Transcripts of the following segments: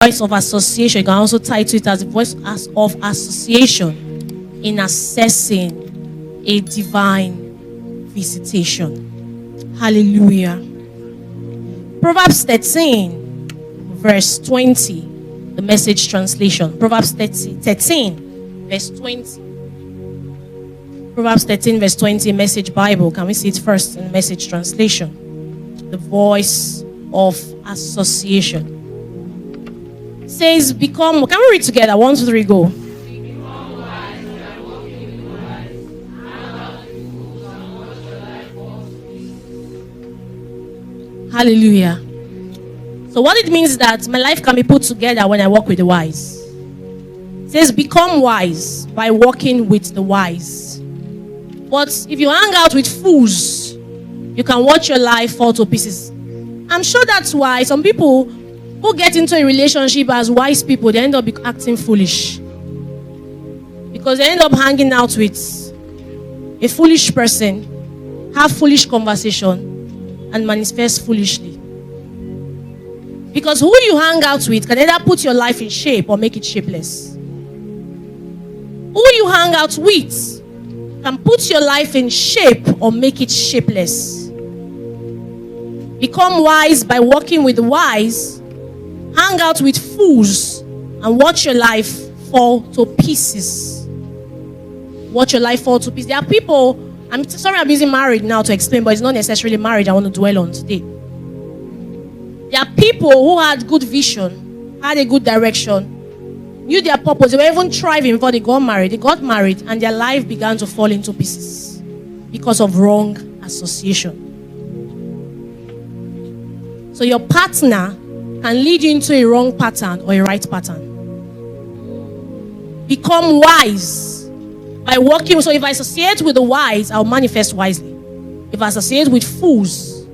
voice of association. You can also title it as the voice of association in assessing a divine visitation. Hallelujah. Proverbs 13, verse 20, the Message translation. Proverbs 13, verse 20. Proverbs 13, verse 20, Message Bible. Can we see it first in the Message translation? The voice of association. It says, become, can we read together? 1, 2, 3, go. Hallelujah. So what it means is that my life can be put together when I walk with the wise. It says, become wise by walking with the wise. But if you hang out with fools, you can watch your life fall to pieces. I'm sure that's why some people who get into a relationship as wise people, they end up acting foolish. Because they end up hanging out with a foolish person, have foolish conversation, and manifest foolishly. Because who you hang out with can either put your life in shape or make it shapeless. Who you hang out with can put your life in shape or make it shapeless. Become wise by walking with the wise. Hang out with fools and watch your life fall to pieces. Watch your life fall to pieces. There are people, I'm sorry I'm using married now to explain, but it's not necessarily marriage I want to dwell on today. There are people who had good vision, had a good direction, knew their purpose. They were even thriving before they got married. They got married and their life began to fall into pieces because of wrong association. So your partner can lead you into a wrong pattern or a right pattern. Become wise by walking. So if I associate with the wise, I'll manifest wisely. If I associate with fools,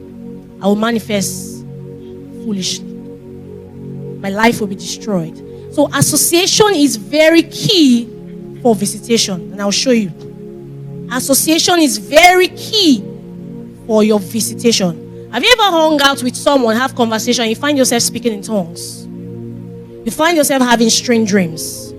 I will manifest foolishly. My life will be destroyed. So association is very key for visitation. And I'll show you. Association is very key for your visitation. Have you ever hung out with someone, have conversation, you find yourself speaking in tongues? You find yourself having strange dreams.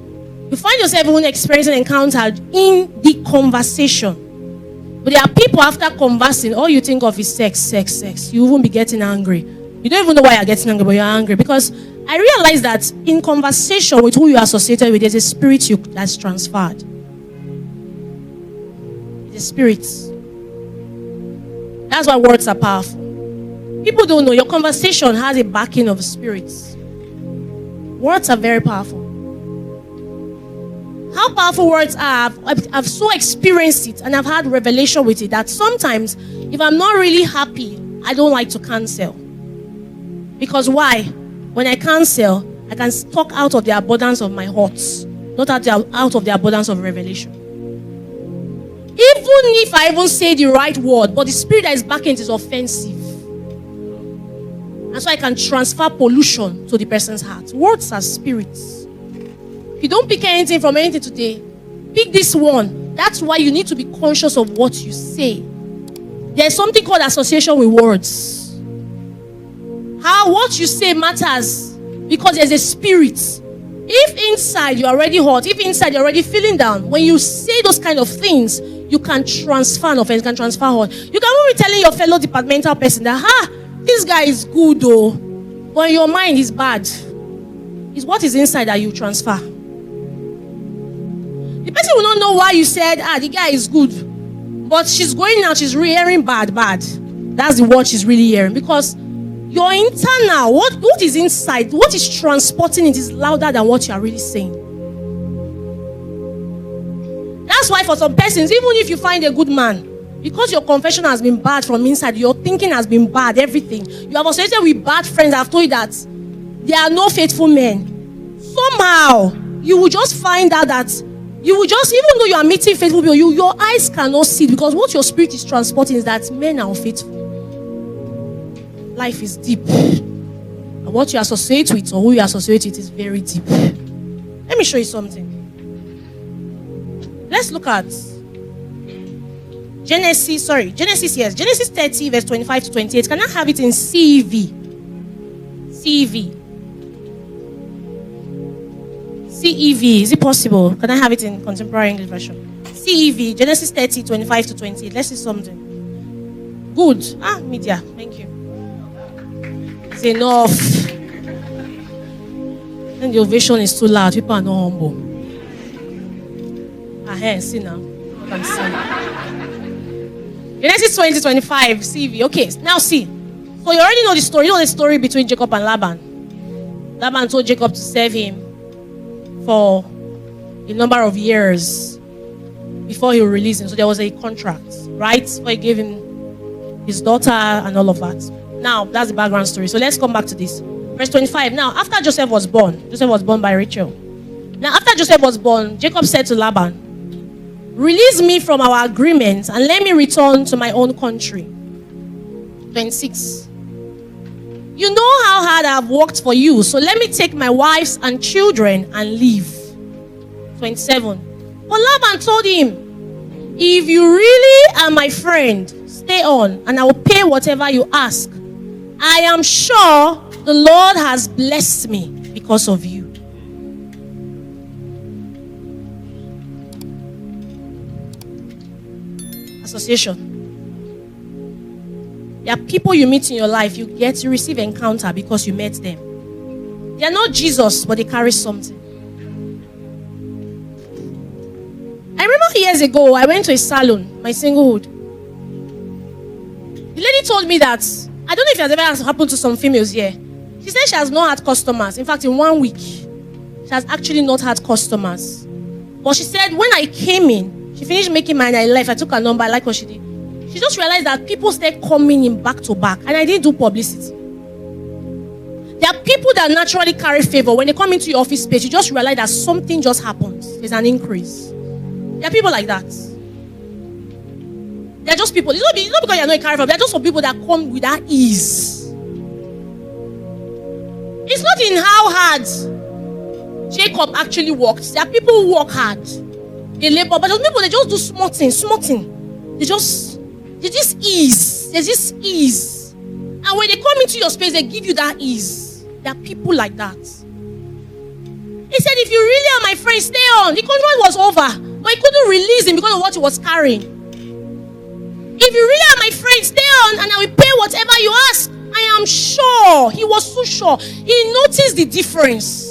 You find yourself even experiencing encounter in the conversation. But there are people after conversing, all you think of is sex, sex, sex. You won't be getting angry. You don't even know why you're getting angry, but you're angry. Because I realize that in conversation with who you are associated with, there's a spirit that's transferred. It's a spirit. That's why words are powerful. People don't know. Your conversation has a backing of spirits. Words are very powerful. How powerful words are, I've so experienced it and I've had revelation with it that sometimes if I'm not really happy, I don't like to cancel. Because why? When I cancel, I can talk out of the abundance of my heart, not out of the abundance of revelation. Even if I even say the right word, but the spirit that is backing it is offensive. And so I can transfer pollution to the person's heart. Words are spirits. If you don't pick anything from anything today, pick this one. That's why you need to be conscious of what you say. There's something called association with words. How what you say matters because there's a spirit. If inside you're already hot, if inside you're already feeling down, when you say those kind of things, you can transfer an offense, you can transfer hurt. You can even be telling your fellow departmental person that, this guy is good though, but your mind is bad. It's what is inside that you transfer. The person will not know why you said, the guy is good. But she's going out, she's hearing bad. That's the word she's really hearing. Because your internal, what is inside, what is transporting it is louder than what you are really saying. That's why for some persons, even if you find a good man, because your confession has been bad from inside, your thinking has been bad, everything. You have associated with bad friends. I've told you that there are no faithful men. Somehow, you will just find out that you will just, even though you are meeting faithful people, your eyes cannot see because what your spirit is transporting is that men are unfaithful. Life is deep. And what you associate with or who you associate with is very deep. Let me show you something. Let's look at Genesis 30, verse 25 to 28. Can I have it in CV? CV. CEV. Is it possible? Can I have it in contemporary English version? CEV, Genesis 30, 25 to 28. Let's see something. Good. Media. Thank you. It's enough. And the ovation is too loud. People are not humble. See now. You can see. Genesis 20, 25. CEV. Okay, now see. So you already know the story. You know the story between Jacob and Laban. Laban told Jacob to serve him for a number of years before he would release him. So there was a contract, right? Where he gave him his daughter and all of that. Now, that's the background story. So let's come back to this. Verse 25. Now, after Joseph was born by Rachel. Now, after Joseph was born, Jacob said to Laban, release me from our agreement and let me return to my own country. 26. You know how hard I've worked for you, so let me take my wives and children and leave. 27. But Laban told him, if you really are my friend, stay on, and I will pay whatever you ask. I am sure the Lord has blessed me because of you. Association. There are people you meet in your life, you receive encounter because you met them. They are not Jesus, but they carry something. I remember years ago, I went to a salon, my singlehood. The lady told me that, I don't know if it has ever happened to some females here. She said she has not had customers. In fact, in 1 week, she has actually not had customers. But she said, when I came in, she finished making mine, I left, I took her number, I like what she did. She just realized that people started coming in back to back, and I didn't do publicity. There are people that naturally carry favor. When they come into your office space, you just realize that something just happens. There's an increase. There are people like that. They're just people. It's not because you're not carrying favor. They're just some people that come with that ease. It's not in how hard Jacob actually worked. There are people who work hard. They labor, but those people, they just do small thing. There's this ease. And when they come into your space, they give you that ease. There are people like that. He said, if you really are my friend, stay on. The contract was over, but he couldn't release him because of what he was carrying. If you really are my friend, stay on and I will pay whatever you ask. I am sure. He was so sure. He noticed the difference.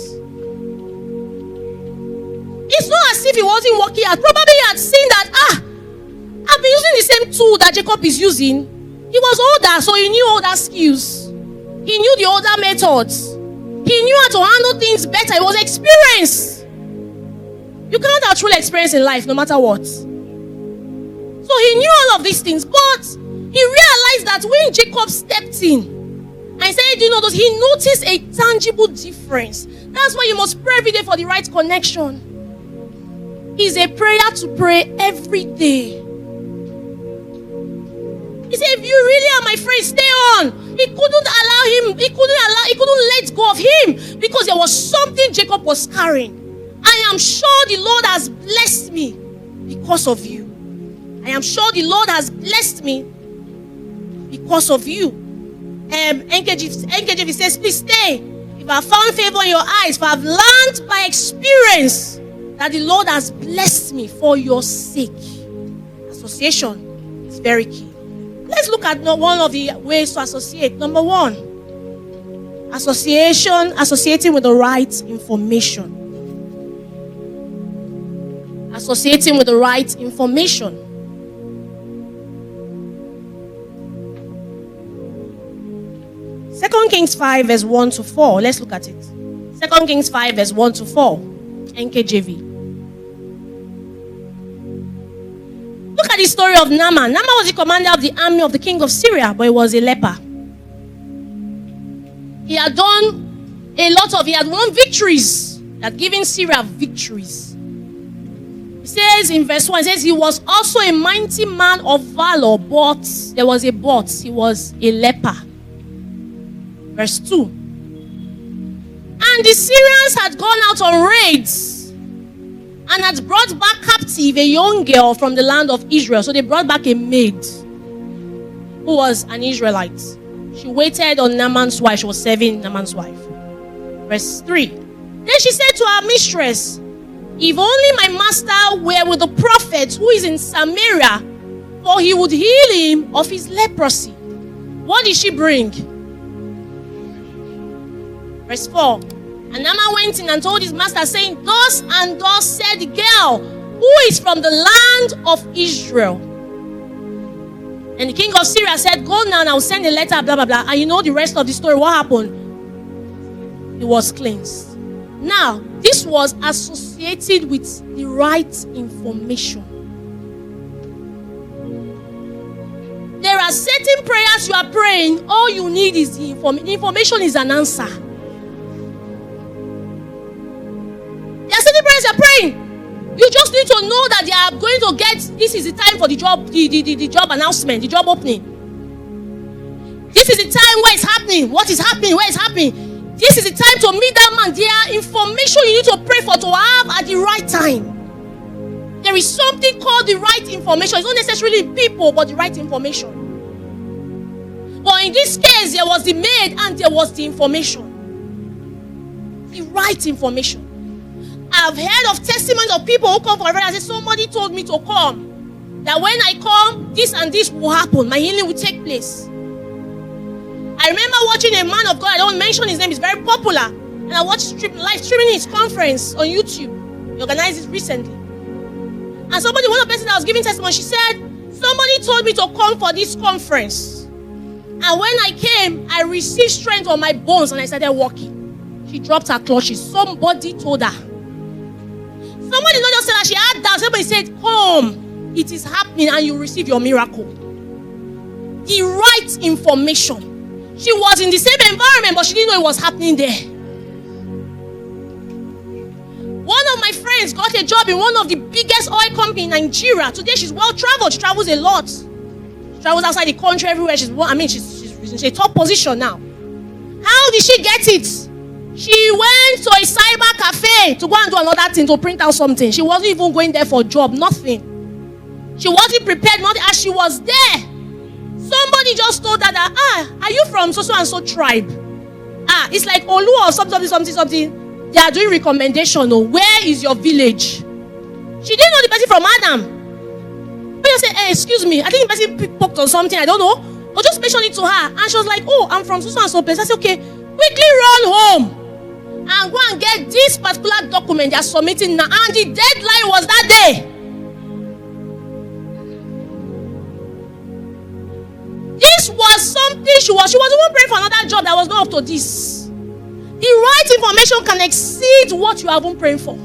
It's not as if he wasn't working hard. Probably he had seen that, I've been using the same tool that Jacob is using. He was older, so he knew older skills. He knew the older methods. He knew how to handle things better. It was experience. You cannot have true experience in life, no matter what. So he knew all of these things, but he realized that when Jacob stepped in and said, you know, he noticed a tangible difference. That's why you must pray every day for the right connection. It's a prayer to pray every day. He said, if you really are my friend, stay on. He couldn't let go of him because there was something Jacob was carrying. I am sure the Lord has blessed me because of you. I am sure the Lord has blessed me because of you. NKJV says, please stay. If I found favor in your eyes, if I've learned by experience that the Lord has blessed me for your sake. Association is very key. Let's look at one of the ways to associate. Number one, associating with the right information. Associating with the right information. 2 Kings 5 verse 1 to 4. Let's look at it. 2 Kings 5 verse 1 to 4. NKJV. Look at the story of Naaman. Naaman was the commander of the army of the king of Syria, but he was a leper. He had won victories. He had given Syria victories. It says in verse 1, it says he was also a mighty man of valor, but there was a but. He was a leper. Verse 2. And the Syrians had gone out on raids and had brought back captive a young girl from the land of Israel. So they brought back a maid who was an Israelite. She waited on Naaman's wife. She was serving Naaman's wife. Verse 3. Then she said to her mistress, if only my master were with the prophet who is in Samaria, for he would heal him of his leprosy. What did she bring? Verse 4. And Naaman went in and told his master, saying, thus and thus said the girl, who is from the land of Israel. And the king of Syria said, go now and I will send a letter, blah, blah, blah. And you know the rest of the story. What happened? He was cleansed. Now, this was associated with the right information. There are certain prayers you are praying, all you need is the information. Information is an answer. There are certain prayers you are praying. You just need to know that they are going to get, this is the time for the job, the job announcement, the job opening. This is the time where it's happening, what is happening, where it's happening. This is the time to meet that man. There are information you need to pray for to have at the right time. There is something called the right information. It's not necessarily people, but the right information. But in this case, there was the maid and there was the information. The right information. I've heard of testimonies of people who come for a prayer and say, somebody told me to come. That when I come, this and this will happen. My healing will take place. I remember watching a man of God, I don't mention his name, he's very popular. And I watched live streaming his conference on YouTube. He organized it recently. And one of the person that was giving testimony, she said, somebody told me to come for this conference. And when I came, I received strength on my bones and I started walking. She dropped her clutches. Somebody told her. Somebody not just said that she had doubts. Somebody said, come, it is happening and you receive your miracle. The right information. She was in the same environment, but she didn't know it was happening there. One of my friends got a job in one of the biggest oil companies in Nigeria. Today she's well traveled. She travels a lot. She travels outside the country everywhere. She's in a top position now. How did she get it? She went to a cyber cafe to go and do another thing, to print out something. She wasn't even going there for a job, nothing. She wasn't prepared, nothing. As she was there, somebody just told her that, are you from so and so tribe? It's like Olu or something. They are doing recommendation. Where is your village? She didn't know the person from Adam. But you say, hey, excuse me, I think the person poked on something, I don't know. Or just mention it to her. And she was like, oh, I'm from so and so place. I said, okay, quickly run home and go and get this particular document they are submitting now. And the deadline was that day. This was something she was even praying for another job that was not up to this. The right information can exceed what you have been praying for.